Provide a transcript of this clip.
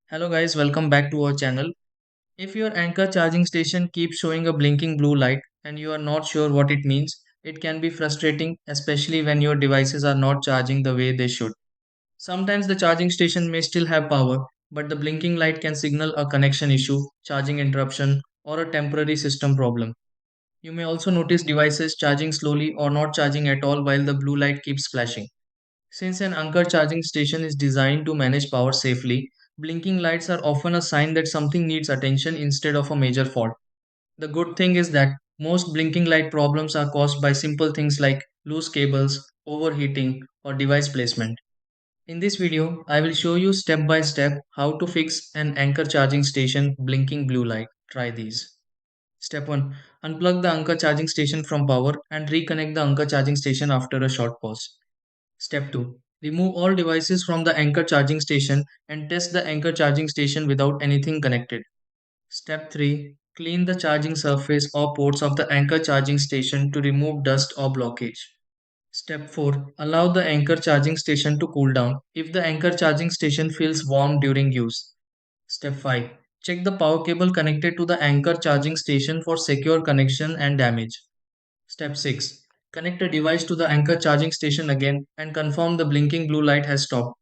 Hello guys, welcome back to our channel. If your Anker charging station keeps showing a blinking blue light and you are not sure what it means, it can be frustrating, especially when your devices are not charging the way they should. Sometimes the charging station may still have power, but the blinking light can signal a connection issue, charging interruption, or a temporary system problem. You may also notice devices charging slowly or not charging at all while the blue light keeps flashing. Since an Anker charging station is designed to manage power safely, blinking lights are often a sign that something needs attention instead of a major fault. The good thing is that most blinking light problems are caused by simple things like loose cables, overheating, or device placement. In this video, I will show you step by step how to fix an Anker charging station blinking blue light. Try these. Step 1. Unplug the Anker charging station from power and reconnect the Anker charging station after a short pause. Step 2. Remove all devices from the Anker charging station and test the Anker charging station without anything connected. Step 3. Clean the charging surface or ports of the Anker charging station to remove dust or blockage. Step 4. Allow the Anker charging station to cool down if the Anker charging station feels warm during use. Step 5. Check the power cable connected to the Anker charging station for secure connection and damage. Step 6. Connect a device to the Anker charging station again and confirm the blinking blue light has stopped.